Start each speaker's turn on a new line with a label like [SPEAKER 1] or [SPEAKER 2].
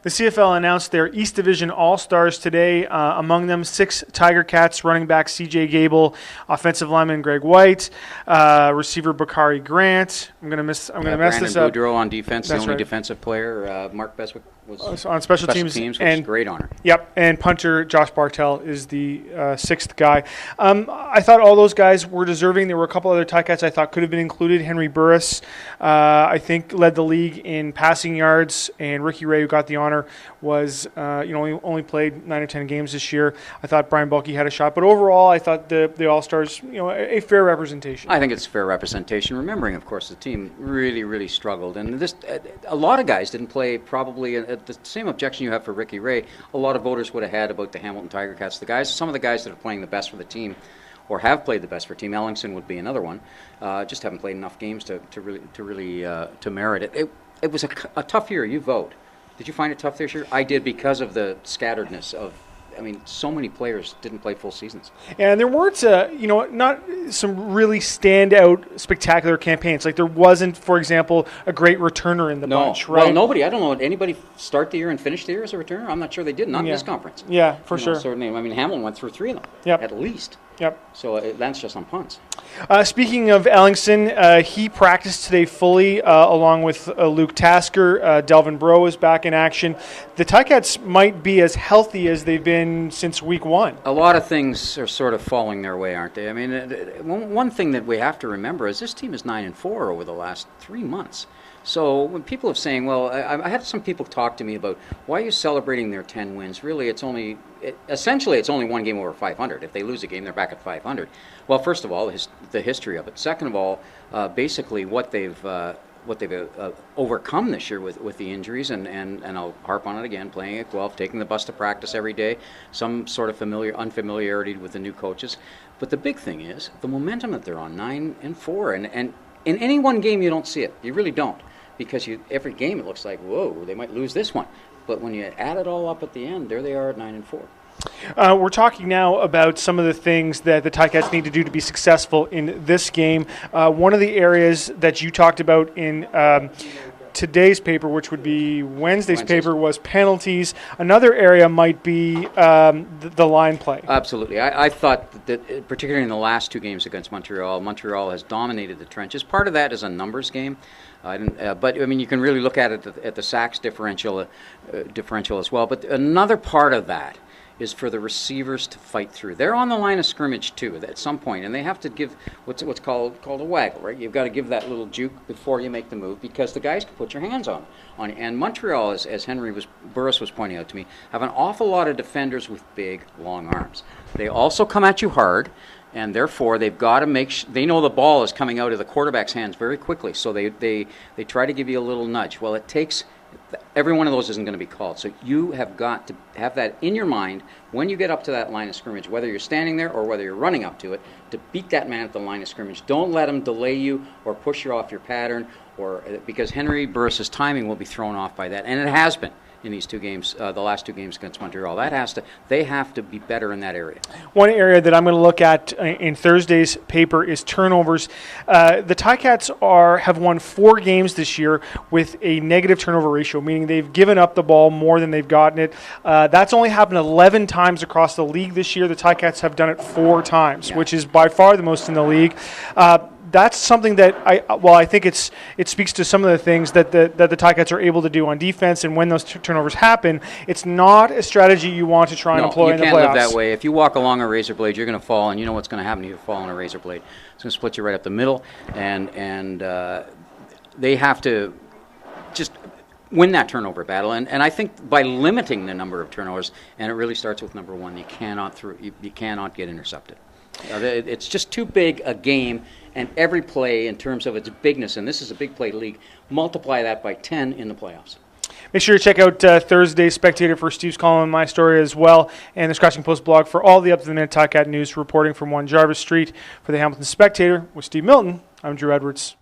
[SPEAKER 1] The CFL announced their East Division All-Stars today. Among them, 6 Tiger Cats, running back C.J. Gable, offensive lineman Greg White, receiver Bakari Grant. I'm going to mess this up.
[SPEAKER 2] Boudreau on defense,
[SPEAKER 1] That's
[SPEAKER 2] the only
[SPEAKER 1] right.
[SPEAKER 2] defensive player. Mark Beswick was
[SPEAKER 1] on special teams,
[SPEAKER 2] which
[SPEAKER 1] and
[SPEAKER 2] is a great honor.
[SPEAKER 1] Yep, and punter Josh Bartel is the 6th guy. I thought all those guys were deserving. There were a couple other Ticats I thought could have been included. Henry Burris, I think, led the league in passing yards, and Ricky Ray, who got the honor, was only played 9 or 10 games this year. I thought Brian Bulkey had a shot, but overall, I thought the All-Stars, a fair representation.
[SPEAKER 2] I think it's fair representation. Remembering, of course, the team really, really struggled, and a lot of guys didn't play. Probably the same objection you have for Ricky Ray, a lot of voters would have had about the Hamilton Tiger Cats. Some of the guys that are playing the best for the team, or have played the best for team. Ellingson would be another one. Just haven't played enough games to really merit it. It was a tough year. You vote. Did you find it tough this year? I did, because of the scatteredness of. I mean, so many players didn't play full seasons. And
[SPEAKER 1] there weren't, not some really standout, spectacular campaigns. Like there wasn't, for example, a great returner in the bunch, right?
[SPEAKER 2] Well, nobody. I don't know. Did anybody start the year and finish the year as a returner? I'm not sure they did. Not in this conference.
[SPEAKER 1] Yeah, for sure.
[SPEAKER 2] Certainly. I mean, Hamilton went through 3 of them.
[SPEAKER 1] Yep.
[SPEAKER 2] At least.
[SPEAKER 1] Yep.
[SPEAKER 2] So that's just on punts.
[SPEAKER 1] Speaking of Ellingson, he practiced today fully along with Luke Tasker. Delvin Breaux is back in action. The Ticats might be as healthy as they've been since week 1.
[SPEAKER 2] A lot of things are sort of falling their way, aren't they? I mean, one thing that we have to remember is this team is 9-4 over the last 3 months. So when people are saying, well, I had some people talk to me about why are you celebrating their 10 wins? Really, essentially it's only one game over 500. If they lose a game, they're back at 500. Well, first of all, the history of it. Second of all, basically what they've overcome this year with the injuries, and I'll harp on it again, playing at Guelph, taking the bus to practice every day, some sort of unfamiliarity with the new coaches. But the big thing is the momentum that they're on, 9-4, and in any one game you don't see it. You really don't. Because every game it looks like, whoa, they might lose this one. But when you add it all up at the end, there they are at 9-4.
[SPEAKER 1] We're talking now about some of the things that the Ticats need to do to be successful in this game. One of the areas that you talked about in today's paper, which would be Wednesday's paper, was penalties. Another area might be the line play.
[SPEAKER 2] Absolutely. I thought that, particularly in the last 2 games against Montreal has dominated the trenches. Part of that is a numbers game. But I mean, you can really look at it at the sacks differential as well. But another part of that is for the receivers to fight through. They're on the line of scrimmage too at some point, and they have to give what's called a waggle, right? You've got to give that little juke before you make the move, because the guys can put your hands on. And Montreal, as Burris was pointing out to me, have an awful lot of defenders with big, long arms. They also come at you hard. And therefore, they've got to they know the ball is coming out of the quarterback's hands very quickly, so they try to give you a little nudge. Well, it takes every one of those isn't going to be called, so you have got to have that in your mind when you get up to that line of scrimmage, whether you're standing there or whether you're running up to it, to beat that man at the line of scrimmage. Don't let him delay you or push you off your pattern, because Henry Burris's timing will be thrown off by that, and it has been. In these 2 games, the last 2 games against Montreal, they have to be better in that area.
[SPEAKER 1] One area that I'm going to look at in Thursday's paper is turnovers. The Ticats have won 4 games this year with a negative turnover ratio, meaning they've given up the ball more than they've gotten it. That's only happened 11 times across the league this year. The Ticats have done it 4 times, which is by far the most in the league. That's something that I think it speaks to some of the things that the Ticats are able to do on defense, and when those turnovers happen, it's not a strategy you want to try and employ in the playoffs.
[SPEAKER 2] No, you can't live that way. If you walk along a razor blade, you're going to fall, and you know what's going to happen if you fall on a razor blade. It's going to split you right up the middle, and they have to just win that turnover battle, and I think by limiting the number of turnovers, and it really starts with number 1, you cannot get intercepted. It's just too big a game, and every play in terms of its bigness, and this is a big play league, multiply that by 10 in the playoffs.
[SPEAKER 1] Make sure to check out Thursday's Spectator for Steve's column and my story as well, and the Scratching Post blog for all the up-to-the-minute Ticat news. Reporting from 1 Jarvis Street for the Hamilton Spectator with Steve Milton, I'm Drew Edwards.